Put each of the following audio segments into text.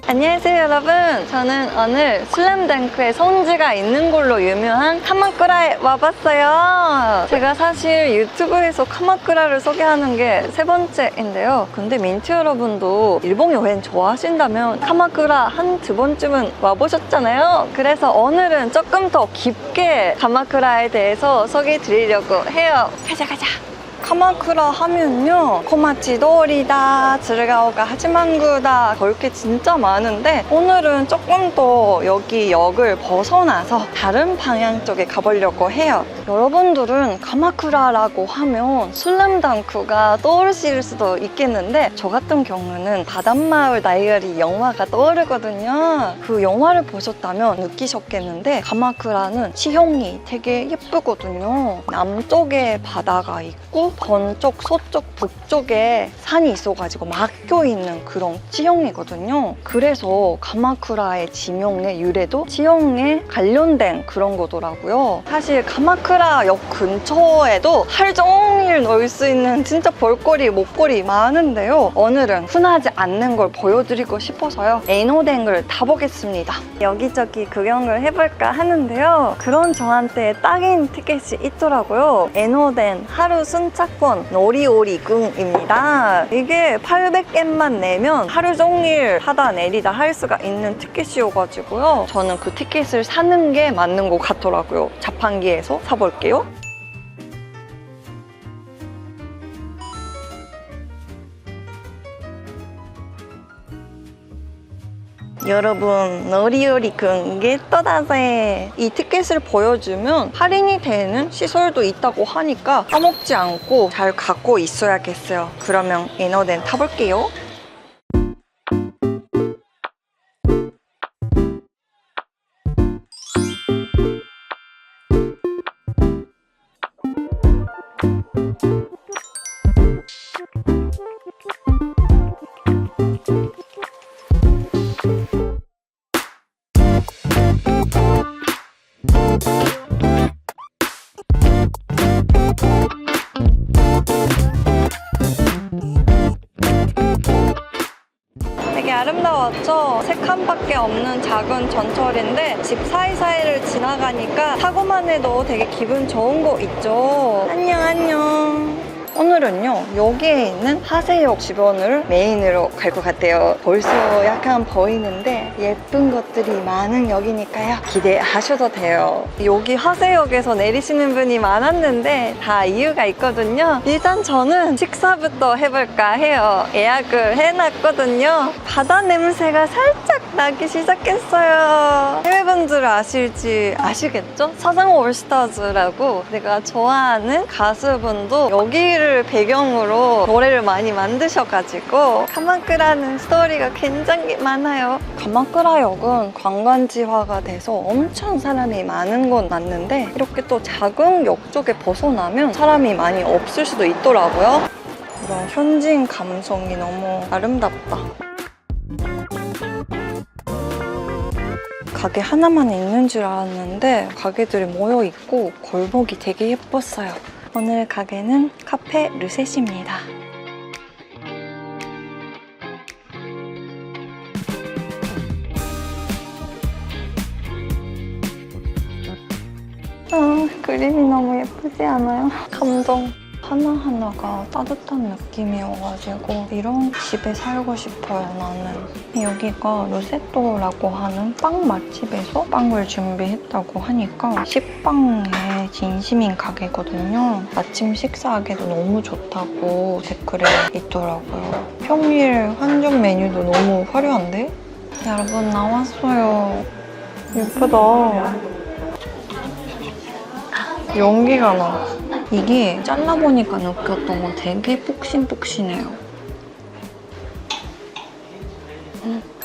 안녕하세요 여러분, 저는 오늘 슬램덩크의 성지가 있는 걸로 유명한 카마쿠라에 와봤어요. 제가 사실 유튜브에서 카마쿠라를 소개하는 게 세 번째인데요, 근데 민트 여러분도 일본 여행 좋아하신다면 카마쿠라 한 두 번쯤은 와보셨잖아요. 그래서 오늘은 조금 더 깊게 카마쿠라에 대해서 소개해 드리려고 해요. 가자. 카마쿠라 하면요, 코마치도리다, 즈르가오가 하지만구다, 볼 게 진짜 많은데 오늘은 조금 더 여기 역을 벗어나서 다른 방향 쪽에 가보려고 해요. 여러분들은 카마쿠라라고 하면 슬램덩크가 떠오르실 수도 있겠는데 저 같은 경우는 바닷마을 다이어리 영화가 떠오르거든요. 그 영화를 보셨다면 느끼셨겠는데 카마쿠라는 지형이 되게 예쁘거든요. 남쪽에 바다가 있고 건쪽, 서쪽, 북쪽에 산이 있어가지고 막혀 있는 그런 지형이거든요. 그래서 카마쿠라의 지명의 유래도 지형에 관련된 그런 거더라고요. 사실 카마쿠라 역 근처에도 하루 종일 놀 수 있는 진짜 볼거리, 먹거리 많은데요. 오늘은 흔하지 않는 걸 보여드리고 싶어서요, 에노덴을 타보겠습니다. 여기저기 구경을 해볼까 하는데요, 그런 저한테 딱인 티켓이 있더라고요. 에노덴 하루 순차권 노리오리궁입니다. 이게 800엔만 내면 하루 종일 타다 내리다 할 수가 있는 티켓이어가지고요, 저는 그 티켓을 사는 게 맞는 것 같더라고요. 자판기에서 사볼게요. 여러분, 노리오리궁 게토다세! 이 티켓을 보여주면 할인이 되는 시설도 있다고 하니까 까먹지 않고 잘 갖고 있어야겠어요. 그러면 에노덴 타볼게요. 되게 아름다웠죠? 세 칸밖에 없는 작은 전철인데 집 사이사이를 지나가니까 타고만 해도 되게 기분 좋은 거 있죠? 안녕. 오늘은요, 여기에 있는 하세역 주변을 메인으로 갈 것 같아요. 벌써 약간 보이는데 예쁜 것들이 많은 역이니까요, 기대하셔도 돼요. 여기 하세역에서 내리시는 분이 많았는데 다 이유가 있거든요. 일단 저는 식사부터 해볼까 해요. 예약을 해놨거든요. 바다 냄새가 살짝 나기 시작했어요. 해외분들 아시겠죠? 사상 올스타즈라고 내가 좋아하는 가수분도 여기를 배경으로 노래를 많이 만드셔가지고 카마쿠라는 스토리가 굉장히 많아요. 카마쿠라역은 관광지화가 돼서 엄청 사람이 많은 건 맞는데 이렇게 또 작은 역 쪽에 벗어나면 사람이 많이 없을 수도 있더라고요. 이런 현지인 감성이 너무 아름답다. 가게 하나만 있는 줄 알았는데 가게들이 모여있고 골목이 되게 예뻤어요. 오늘 가게는 카페 르셋입니다. 그림이 너무 예쁘지 않아요? 감동. 하나하나가 따뜻한 느낌이어가지고 이런 집에 살고 싶어요, 나는. 여기가 루세토라고 하는 빵 맛집에서 빵을 준비했다고 하니까 식빵에 진심인 가게거든요. 아침 식사하기도 너무 좋다고 댓글에 있더라고요. 평일 한정 메뉴도 너무 화려한데? 여러분, 나왔어요. 예쁘다. 연기가 나. 이게 잘라보니까 느꼈던 건 되게 폭신폭신해요.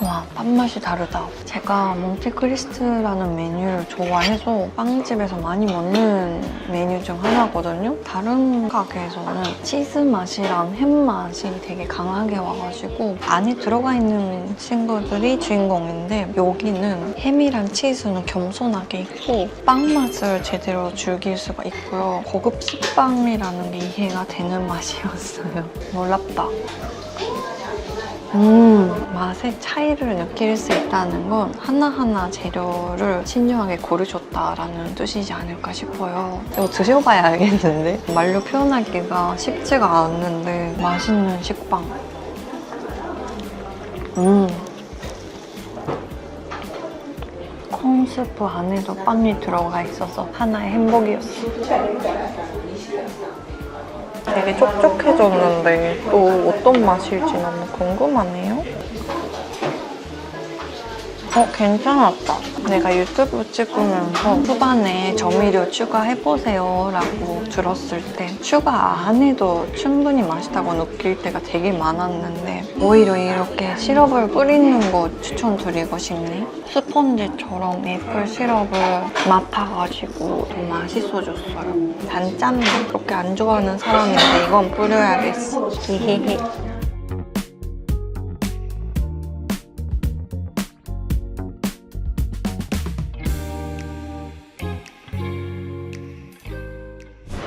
와, 빵 맛이 다르다. 제가 몬테크리스트라는 메뉴를 좋아해서 빵집에서 많이 먹는 메뉴 중 하나거든요. 다른 가게에서는 치즈 맛이랑 햄 맛이 되게 강하게 와가지고 안에 들어가 있는 친구들이 주인공인데 여기는 햄이랑 치즈는 겸손하게 있고 빵 맛을 제대로 즐길 수가 있고요. 고급 식빵이라는 게 이해가 되는 맛이었어요. 놀랍다. 맛의 차이를 느낄 수 있다는 건 하나하나 재료를 신중하게 고르셨다라는 뜻이지 않을까 싶어요. 이거 드셔봐야 알겠는데? 말로 표현하기가 쉽지가 않는데 맛있는 식빵. 콘스프 안에도 빵이 들어가 있어서 하나의 행복이었어. 되게 촉촉해졌는데 또 어떤 맛일지 너무 궁금하네요. 괜찮았다. 내가 유튜브 찍으면서 후반에 조미료 추가해보세요 라고 들었을 때 추가 안 해도 충분히 맛있다고 느낄 때가 되게 많았는데 오히려 이렇게 시럽을 뿌리는 거 추천드리고 싶네. 스펀지처럼 메이플 시럽을 맡아가지고 더 맛있어졌어요. 단짠맛 그렇게 안 좋아하는 사람인데 이건 뿌려야겠어. 히히히.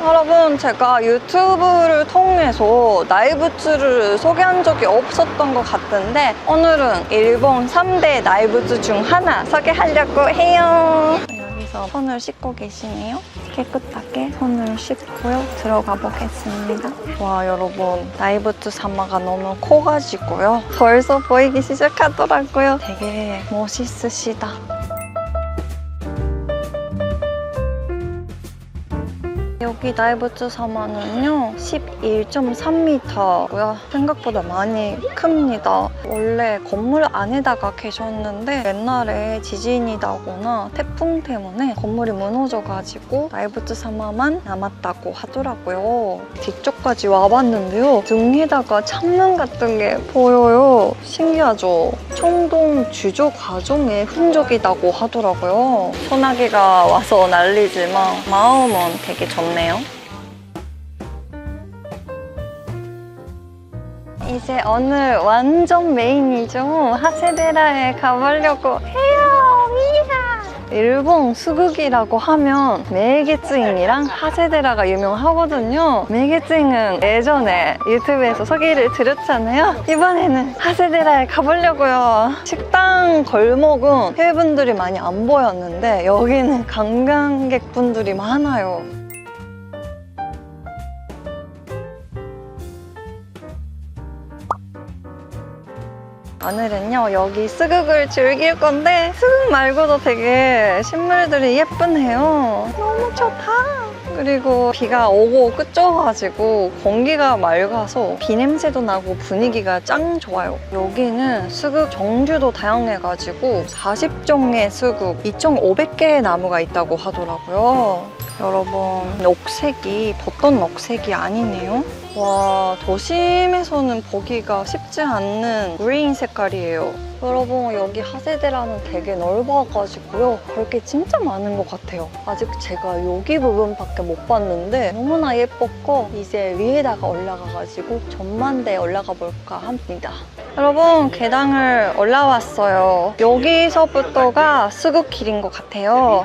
여러분, 제가 유튜브를 통해서 나이부츠를 소개한 적이 없었던 것 같은데 오늘은 일본 3대 나이부츠 중 하나 소개하려고 해요. 여기서 손을 씻고 계시네요. 깨끗하게 손을 씻고요. 들어가 보겠습니다. 와, 여러분, 나이부츠 사마가 너무 커가지고요. 벌써 보이기 시작하더라고요. 되게 멋있으시다. 여기 나이부츠 사마는요 11.3m고요. 생각보다 많이 큽니다. 원래 건물 안에다가 계셨는데 옛날에 지진이 나거나 태풍 때문에 건물이 무너져가지고 나이부츠 사마만 남았다고 하더라고요. 뒤쪽까지 와봤는데요. 등에다가 창문 같은 게 보여요. 신기하죠? 청동 주조 과정의 흔적이라고 하더라고요. 소나기가 와서 난리지만 마음은 되게 좋네요. 이제 오늘 완전 메인이죠. 하세데라에 가보려고 해요. 이야. 일본 수국이라고 하면 메이게츠인이랑 하세데라가 유명하거든요. 메이게츠인은 예전에 유튜브에서 소개를 드렸잖아요. 이번에는 하세데라에 가보려고요. 식당 골목은 해외분들이 많이 안 보였는데 여기는 관광객분들이 많아요. 오늘은요 여기 수국을 즐길 건데 수국 말고도 되게 식물들이 예쁘네요. 너무 좋다. 그리고 비가 오고 끝져가지고 공기가 맑아서 비 냄새도 나고 분위기가 짱 좋아요. 여기는 수국 종류도 다양해가지고 40종의 수국 2,500개의 나무가 있다고 하더라고요. 여러분, 녹색이 보통 녹색이 아니네요. 와, 도심에서는 보기가 쉽지 않는 그린 색깔이에요. 여러분, 여기 하세데라는 되게 넓어가지고요. 볼 게 진짜 많은 것 같아요. 아직 제가 여기 부분밖에 못 봤는데 너무나 예뻤고 이제 위에다가 올라가가지고 전망대에 올라가 볼까 합니다. 여러분, 계단을 올라왔어요. 여기서부터가 수국길인 것 같아요.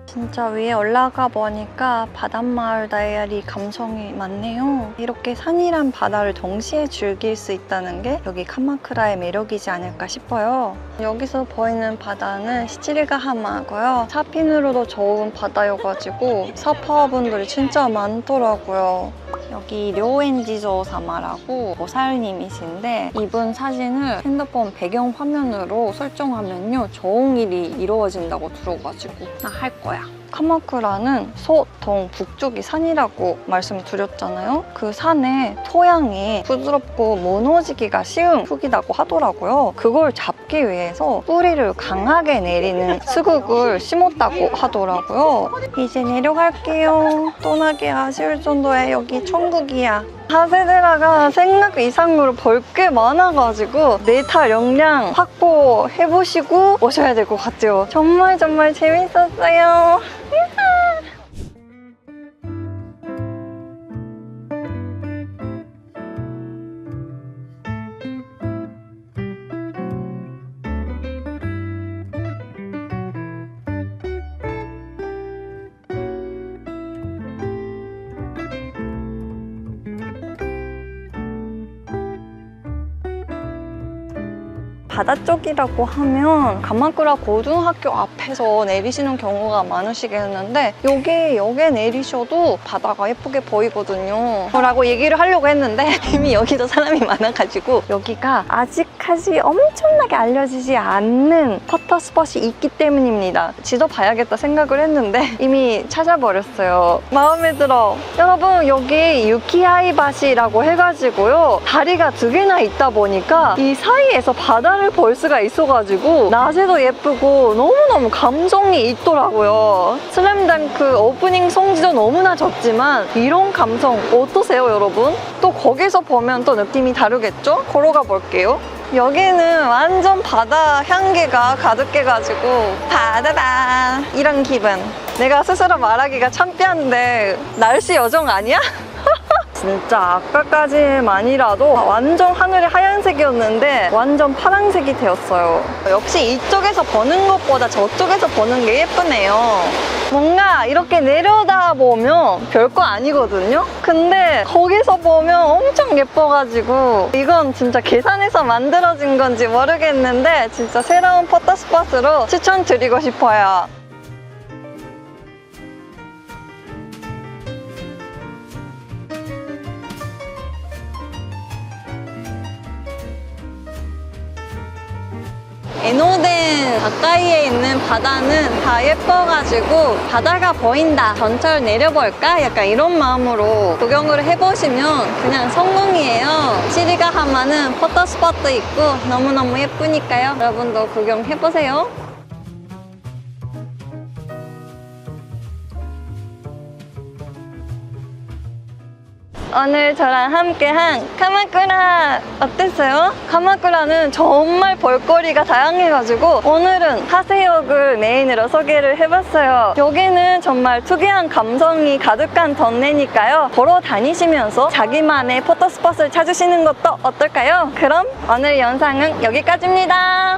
진짜 위에 올라가 보니까 바닷마을 다이어리 감성이 많네요. 이렇게 산이랑 바다를 동시에 즐길 수 있다는 게 여기 카마쿠라의 매력이지 않을까 싶어요. 여기서 보이는 바다는 시치리가하마고요. 사핀으로도 좋은 바다여가지고 서퍼분들이 진짜 많더라고요. 여기 료엔지조 사마라고 보살님이신데 이분 사진을 핸드폰 배경 화면으로 설정하면요 좋은 일이 이루어진다고 들어가지고 나 할 거야. 카마쿠라는 소, 동, 북쪽이 산이라고 말씀드렸잖아요. 그 산의 토양이 부드럽고 무너지기가 쉬운 흙이라고 하더라고요. 그걸 잡기 위해서 뿌리를 강하게 내리는 스국을 심었다고 하더라고요. 이제 내려갈게요. 떠나기 아쉬울 정도의 여기 천국이야. 하세데라가 생각 이상으로 볼 게 많아가지고 네타 역량 확보해보시고 오셔야 될 것 같아요. 정말 재밌었어요. 바다 쪽이라고 하면 가마쿠라 고등학교 앞에서 내리시는 경우가 많으시겠는데 여기에 내리셔도 바다가 예쁘게 보이거든요 라고 얘기를 하려고 했는데 이미 여기도 사람이 많아가지고 여기가 아직까지 엄청나게 알려지지 않는 퍼터 스팟이 있기 때문입니다. 지도 봐야겠다 생각을 했는데 이미 찾아버렸어요. 마음에 들어. 여러분 여기 유키하이바시라고 해가지고요 다리가 2개나 있다 보니까 이 사이에서 바다를 볼 수가 있어가지고 낮에도 예쁘고 너무너무 감성이 있더라고요. 슬램덩크 오프닝 송지도 너무나 좋지만 이런 감성 어떠세요 여러분? 또 거기서 보면 또 느낌이 다르겠죠? 걸어가 볼게요. 여기는 완전 바다 향기가 가득해가지고 바다다 이런 기분. 내가 스스로 말하기가 창피한데 날씨 여정 아니야? 진짜 아까까지만이라도 완전 하늘이 하얀색이었는데 완전 파란색이 되었어요. 역시 이쪽에서 보는 것보다 저쪽에서 보는 게 예쁘네요. 뭔가 이렇게 내려다보면 별거 아니거든요? 근데 거기서 보면 엄청 예뻐가지고 이건 진짜 계산해서 만들어진 건지 모르겠는데 진짜 새로운 포토 스팟으로 추천드리고 싶어요. 에노덴 가까이에 있는 바다는 다 예뻐가지고 바다가 보인다, 전철 내려볼까? 약간 이런 마음으로 구경을 해보시면 그냥 성공이에요. 시리가하마는 포토스팟도 있고 너무너무 예쁘니까요. 여러분도 구경해보세요. 오늘 저랑 함께한 카마쿠라 어땠어요? 카마쿠라는 정말 볼거리가 다양해가지고 오늘은 하세역을 메인으로 소개를 해봤어요. 여기는 정말 특이한 감성이 가득한 동네니까요. 걸어 다니시면서 자기만의 포토스팟을 찾으시는 것도 어떨까요? 그럼 오늘 영상은 여기까지입니다.